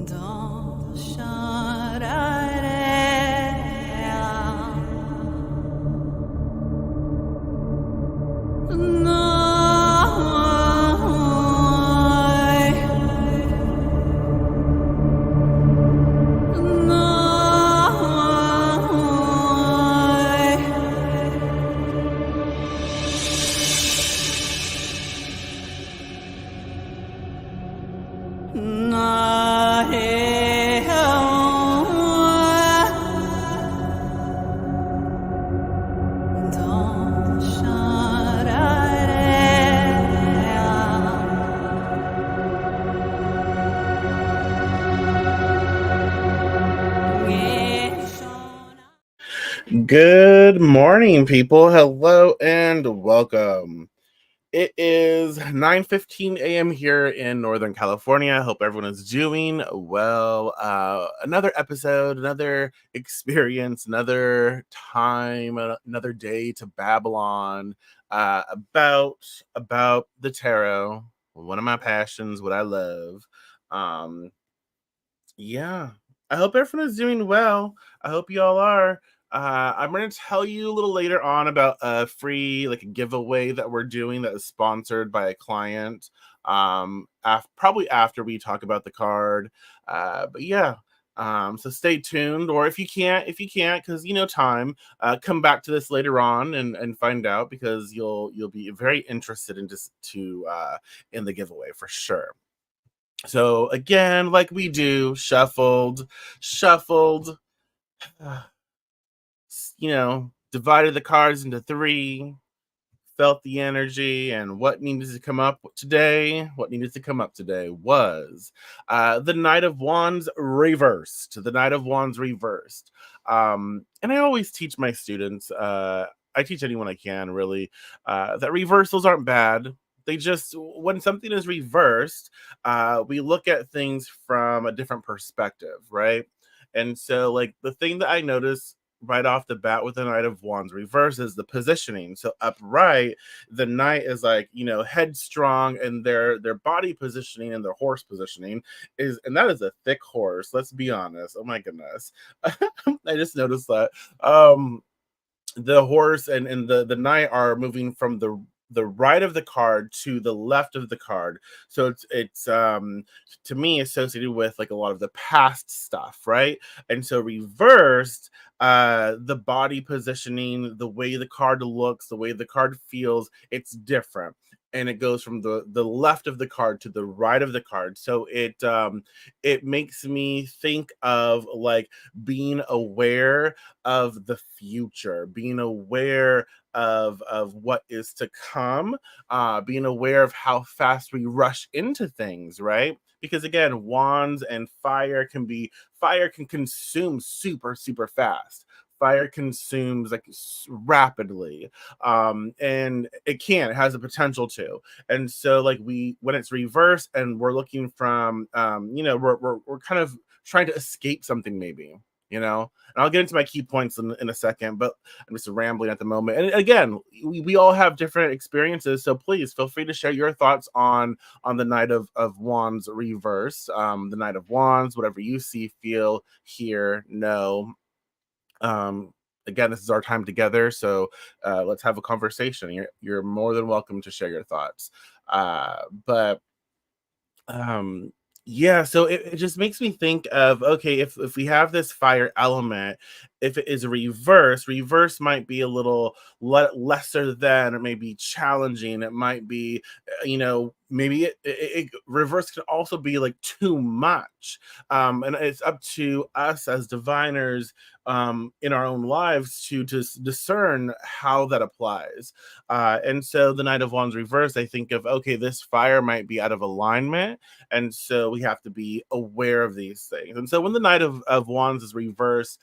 Dans Good morning, people. Hello and welcome. It is 9:15 a.m. here in Northern California. I hope everyone is doing well. Another episode, another experience, another time, another day to babble on about the tarot, one of my passions, what I love. Um, yeah. I hope everyone is doing well. I hope you all are. I'm going to tell you a little later on about a free like a giveaway that we're doing that is sponsored by a client. Probably after we talk about the card. But yeah. So stay tuned, or if you can't, because time, come back to this later on and find out because you'll be very interested in just to in the giveaway for sure. So again, like we do, shuffled, divided the cards into three, felt the energy, and what needed to come up today. What needed to come up today was the Knight of Wands reversed. The Knight of Wands reversed. And I always teach my students, I teach anyone I can really, that reversals aren't bad. They just, when something is reversed, we look at things from a different perspective, right? And so, like, the thing that I notice right off the bat with the Knight of Wands reverse is the positioning. So upright, the knight is like, headstrong, and their body positioning and their horse positioning and that is a thick horse. Let's be honest. Oh my goodness. I just noticed that. The horse and the knight are moving from the right of the card to the left of the card, so it's to me associated with like a lot of the past stuff, right? And so reversed, the body positioning, the way the card looks, the way the card feels, it's different, and it goes from the left of the card to the right of the card. So it makes me think of like being aware of the future, being aware of what is to come, being aware of how fast we rush into things, right? Because again, wands and fire can consume super fast. Fire consumes like rapidly, and it has a potential to. And so like when it's reversed and we're looking from, we're kind of trying to escape something, maybe, and I'll get into my key points in a second, but I'm just rambling at the moment. And again, we all have different experiences, so please feel free to share your thoughts on the Knight of Wands reverse, the Knight of Wands, whatever you see, feel, hear, know. Again, this is our time together, so let's have a conversation. You're more than welcome to share your thoughts. But um yeah, so it just makes me think of, okay, if we have this fire element, if it is reverse might be a little lesser than, it may be challenging, it might be, maybe reverse can also be like too much. And it's up to us as diviners, in our own lives to discern how that applies. And so the Knight of Wands reverse, I think of, okay, this fire might be out of alignment, and so we have to be aware of these things. And so when the Knight of Wands is reversed,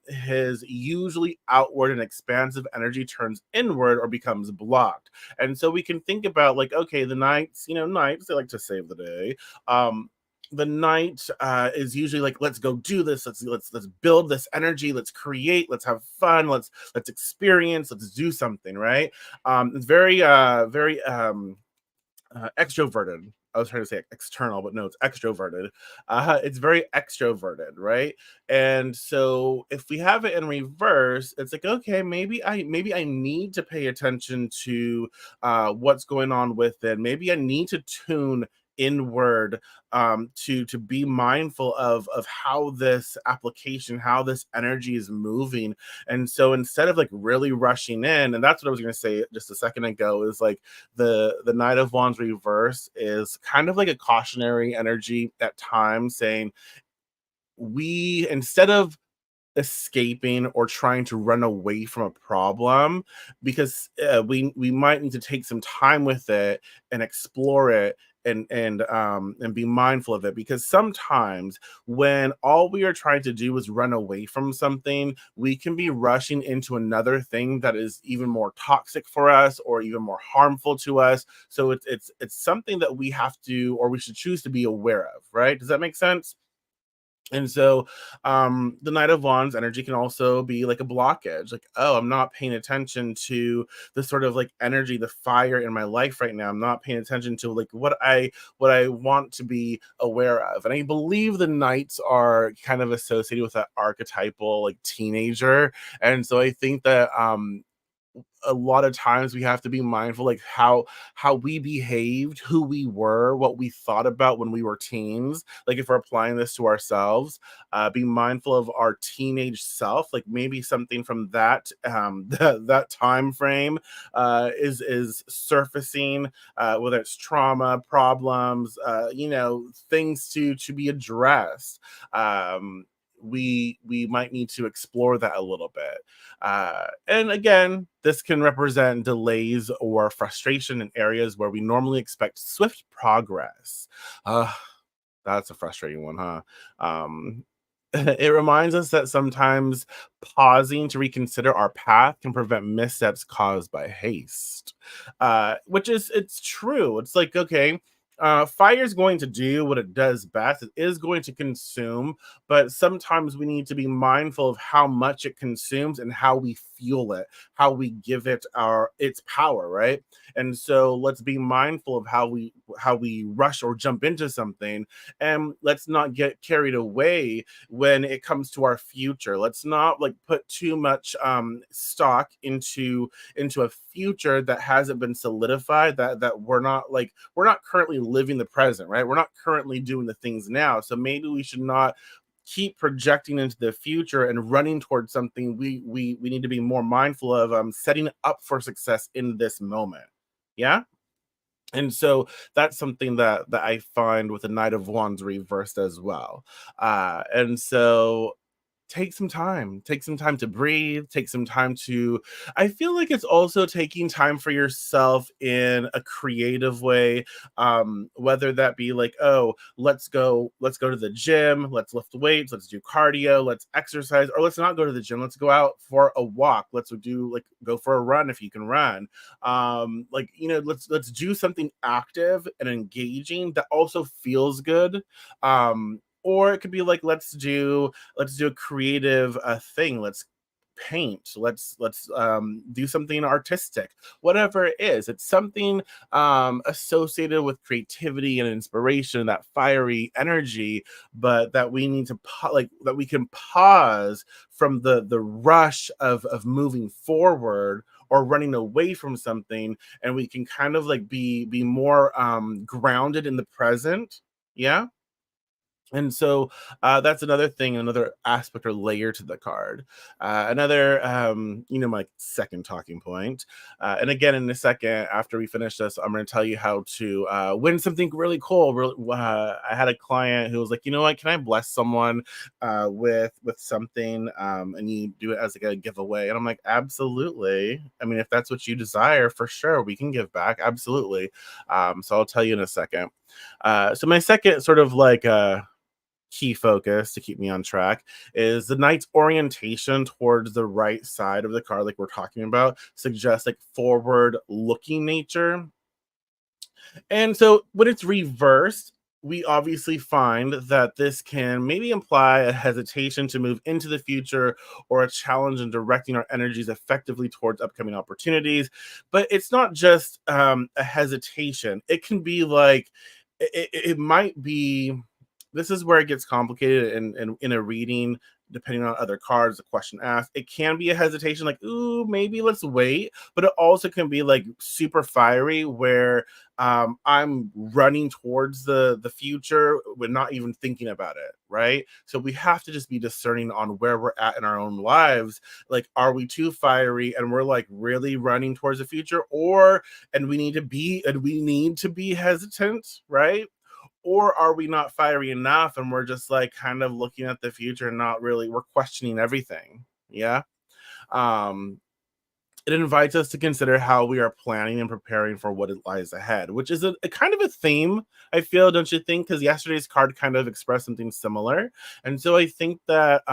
his usually outward and expansive energy turns inward or becomes blocked. And so we can think about, like, okay, the knights, they like to save the day. The knight is usually like, let's go do this, let's build this energy, let's create, let's have fun, let's experience, let's do something, right? It's very extroverted. I was trying to say external, but no, it's extroverted. It's very extroverted, right? And so if we have it in reverse, it's like, okay, maybe I need to pay attention to what's going on with it. Maybe I need to tune inward, to be mindful of how this application, how this energy is moving. And so instead of like really rushing in, and that's what I was going to say just a second ago, is like the Knight of Wands reverse is kind of like a cautionary energy at times, saying we, instead of escaping or trying to run away from a problem, because we might need to take some time with it and explore it, and be mindful of it, because sometimes when all we are trying to do is run away from something, we can be rushing into another thing that is even more toxic for us or even more harmful to us. So it's something that we have to, or we should choose to be aware of, right? Does that make sense? And so the Knight of Wands energy can also be like a blockage. Like, oh, I'm not paying attention to the sort of like energy, the fire in my life right now. I'm not paying attention to like what I want to be aware of. And I believe the knights are kind of associated with that archetypal like teenager. And so I think that a lot of times we have to be mindful, like how we behaved, who we were, what we thought about when we were teens. Like if we're applying this to ourselves, be mindful of our teenage self. Like maybe something from that that time frame is surfacing, whether it's trauma, problems, things to be addressed. We might need to explore that a little bit. And again, this can represent delays or frustration in areas where we normally expect swift progress. Uh, that's a frustrating one, huh? It reminds us that sometimes pausing to reconsider our path can prevent missteps caused by haste. Which is, it's true. It's like, okay, fire is going to do what it does best. It is going to consume, but sometimes we need to be mindful of how much it consumes and how we fuel it, how we give it its power, right? And so let's be mindful of how we rush or jump into something, and let's not get carried away when it comes to our future. Let's not like put too much stock into a future that hasn't been solidified, that we're not currently living the present, right? We're not currently doing the things now. So maybe we should not keep projecting into the future and running towards something. We need to be more mindful of setting up for success in this moment. Yeah. And so that's something that I find with the Knight of Wands reversed as well. And so take some time to breathe, take some time to, I feel like it's also taking time for yourself in a creative way, whether that be like, oh, let's go to the gym, let's lift weights, let's do cardio, let's exercise, or let's not go to the gym, let's go out for a walk, let's do like go for a run if you can run. Like, let's do something active and engaging that also feels good. Or it could be like, let's do a creative thing. Let's paint. Let's do something artistic. Whatever it is, it's something associated with creativity and inspiration, that fiery energy, but that we need to like that we can pause from the rush of moving forward or running away from something, and we can kind of like be more grounded in the present. Yeah. And so that's another thing, another aspect or layer to the card. Another, my second talking point. And again, in a second, after we finish this, I'm going to tell you how to win something really cool. I had a client who was like, you know what, can I bless someone with something, and you do it as like a giveaway? And I'm like, absolutely. I mean, if that's what you desire, for sure, we can give back. Absolutely. So I'll tell you in a second. So my second sort of like key focus to keep me on track is the knight's orientation towards the right side of the card, like we're talking about, suggests like forward looking nature. And so when it's reversed, we obviously find that this can maybe imply a hesitation to move into the future, or a challenge in directing our energies effectively towards upcoming opportunities. But it's not just a hesitation, it can be like it might be, this is where it gets complicated in a reading, depending on other cards, the question asked. It can be a hesitation, like, ooh, maybe let's wait. But it also can be like super fiery, where I'm running towards the future with not even thinking about it, right? So we have to just be discerning on where we're at in our own lives. Like, are we too fiery and we're like really running towards the future, or we need to be hesitant, right? Or are we not fiery enough and we're just like kind of looking at the future and not really, we're questioning everything. Yeah. um it invites us to consider how we are planning and preparing for what it lies ahead, which is a kind of a theme, I feel, don't you think? Because yesterday's card kind of expressed something similar. And so I think that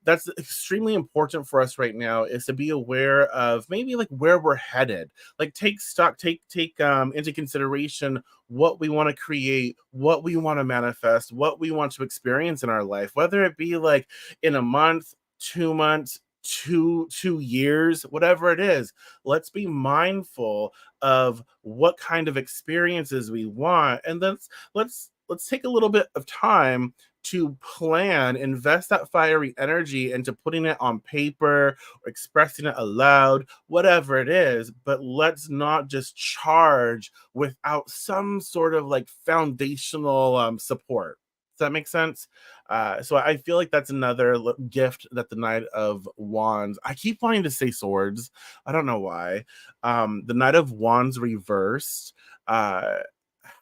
that's extremely important for us right now, is to be aware of maybe like where we're headed. Like, take stock, take into consideration what we want to create, what we want to manifest, what we want to experience in our life, whether it be like in a month, 2 months, 2 years, whatever it is. Let's be mindful of what kind of experiences we want, and let's take a little bit of time to plan, invest that fiery energy into putting it on paper or expressing it aloud, whatever it is. But let's not just charge without some sort of like foundational support. Does that make sense? So I feel like that's another gift that the Knight of Wands. I keep wanting to say swords. I don't know why. The Knight of Wands reversed uh,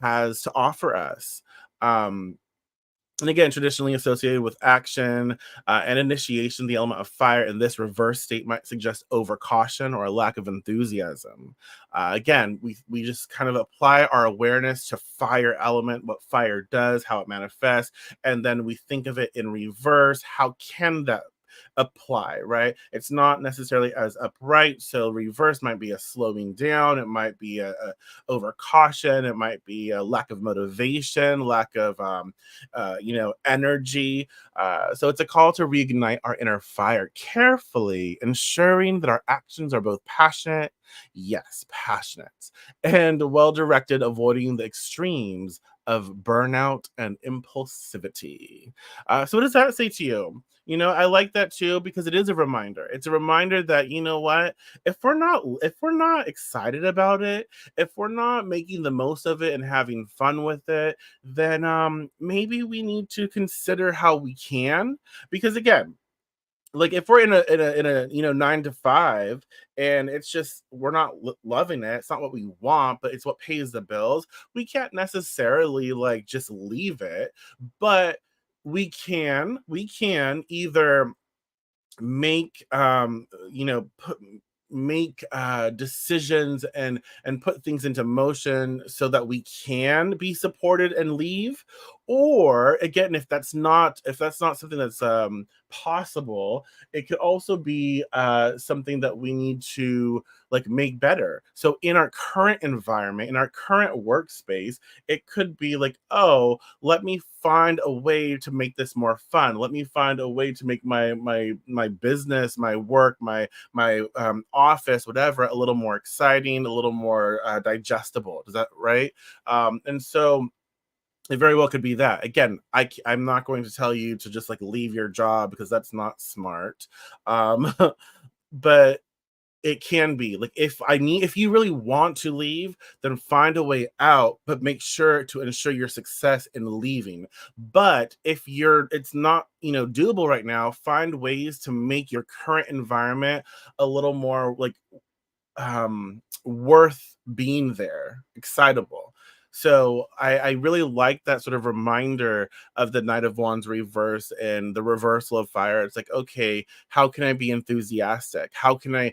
has to offer us. Um, and again, traditionally associated with action and initiation, the element of fire in this reverse state might suggest overcaution or a lack of enthusiasm. Again, we just kind of apply our awareness to fire element, what fire does, how it manifests, and then we think of it in reverse. How can that apply, right? It's not necessarily as upright. So reverse might be a slowing down. It might be a over caution. It might be a lack of motivation, lack of energy. So it's a call to reignite our inner fire carefully, ensuring that our actions are both passionate, yes, passionate, and well directed, avoiding the extremes of burnout and impulsivity. So, what does that say to you? I like that too, because it is a reminder. It's a reminder that, you know what, if we're not excited about it, if we're not making the most of it and having fun with it, then maybe we need to consider how we can. Because again, like, if we're in a 9 to 5, and it's just we're not loving it, it's not what we want, but it's what pays the bills, we can't necessarily like just leave it. But we can either make make decisions and put things into motion so that we can be supported and leave. Or again, if that's not something that's possible, it could also be something that we need to like make better. So in our current environment, in our current workspace, it could be like, oh, let me find a way to make this more fun. Let me find a way to make my business, my work, my office, whatever, a little more exciting, a little more digestible. Does that right? And so it very well could be that. Again, I'm not going to tell you to just like leave your job, because that's not smart. Um, but it can be like, if you really want to leave, then find a way out, but make sure to ensure your success in leaving. But if it's not, doable right now, find ways to make your current environment a little more like worth being there, excitable. So I really like that sort of reminder of the Knight of Wands reverse and the reversal of fire. It's like, okay, how can I be enthusiastic? How can I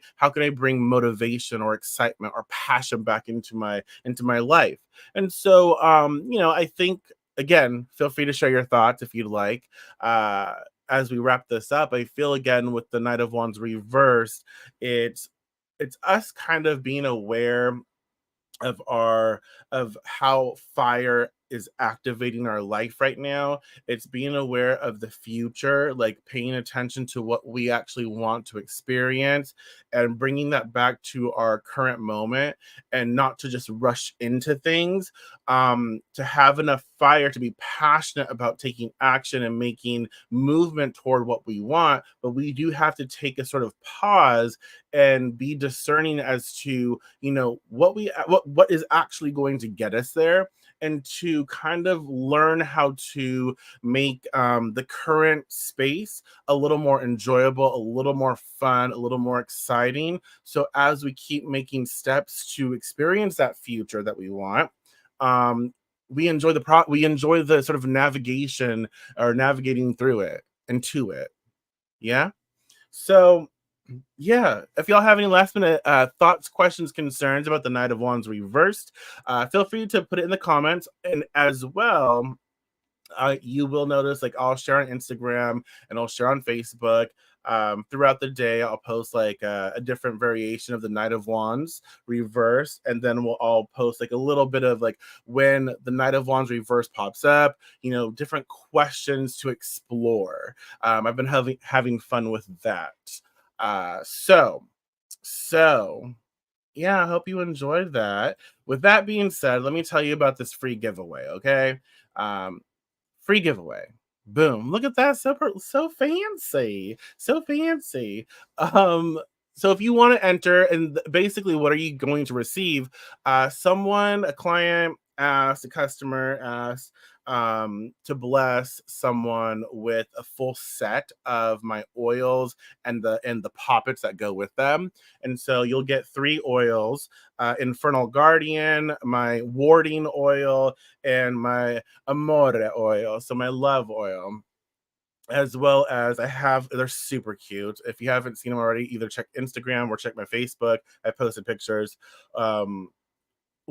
bring motivation or excitement or passion back into my life? And so I think, again, feel free to share your thoughts if you'd like. Uh as we wrap this up, I feel again with the Knight of Wands reversed, it's it's us kind of being aware of how fire is activating our life right now. It's being aware of the future, like paying attention to what we actually want to experience and bringing that back to our current moment and not to just rush into things, to have enough fire to be passionate about taking action and making movement toward what we want. But we do have to take a sort of pause and be discerning as to, what is actually going to get us there, and to kind of learn how to make the current space a little more enjoyable, a little more fun, a little more exciting. So as we keep making steps to experience that future that we want, um, we enjoy the sort of navigation or navigating through it and to it. Yeah. So yeah, if y'all have any last minute thoughts, questions, concerns about the Knight of Wands reversed, feel free to put it in the comments. And as well, you will notice, like, I'll share on Instagram and I'll share on Facebook. Throughout the day, I'll post like a different variation of the Knight of Wands reverse, and then we'll all post like a little bit of like when the Knight of Wands reverse pops up, different questions to explore. I've been having fun with that. So yeah, I hope you enjoyed that. With that being said, let me tell you about this free giveaway. Okay. Um, Free giveaway. Boom. Look at that. So fancy. So fancy. Um, so if you want to enter, and basically what are you going to receive? A client asked, a customer asked, to bless someone with a full set of my oils and the poppets that go with them. And so you'll get 3 oils: Infernal Guardian, my warding oil, and my amore oil, so my love oil. As well as they're super cute. If you haven't seen them already, either check Instagram or check my Facebook. I posted pictures.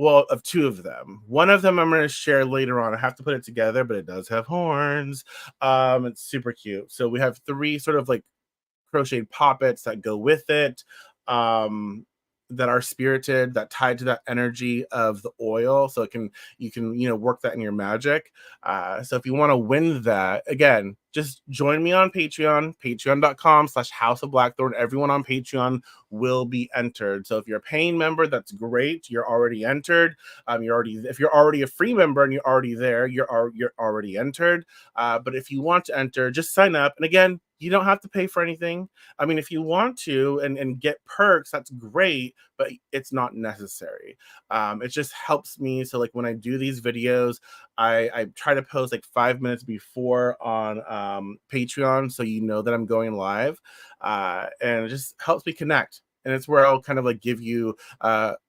Well, of 2 of them. One of them I'm going to share later on. I have to put it together, but it does have horns. It's super cute. So we have 3 sort of like crocheted poppets that go with it, um that are spirited, that tied to that energy of the oil, so it can you can work that in your magic. So if you want to win that, again, just join me on patreon.com/house of blackthorn. Everyone on Patreon will be entered. So if you're a paying member, that's great, you're already entered. If you're already a free member and you're already there, you're already entered. But if you want to enter, just sign up. And again, you don't have to pay for anything. I mean, if you want to and get perks, that's great, but it's not necessary. It just helps me. So like when I do these videos, I try to post like 5 minutes before on Patreon, so you know that I'm going live, and it just helps me connect. And it's where I'll kind of like give you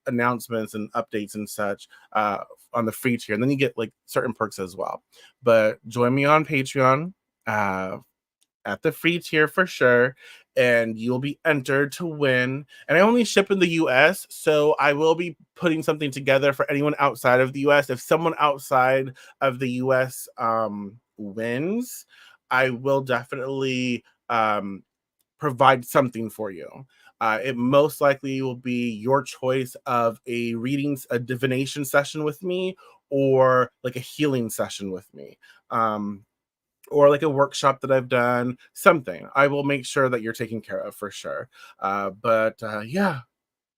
announcements and updates and such on the free tier, and then you get like certain perks as well. But join me on Patreon. At the free tier for sure, and you'll be entered to win. And I only ship in the US, so I will be putting something together for anyone outside of the US. If someone outside of the US wins, I will definitely provide something for you. It most likely will be your choice of a divination session with me, or like a healing session with me. Or like a workshop that I've done, something. I will make sure that you're taken care of for sure. But yeah,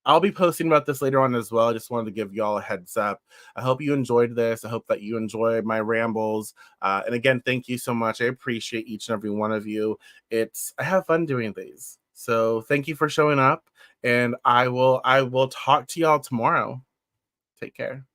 I'll be posting about this later on as well. I just wanted to give y'all a heads up. I hope you enjoyed this. I hope that you enjoy my rambles. And again, thank you so much. I appreciate each and every one of you. I have fun doing these. So thank you for showing up. And I will talk to y'all tomorrow. Take care.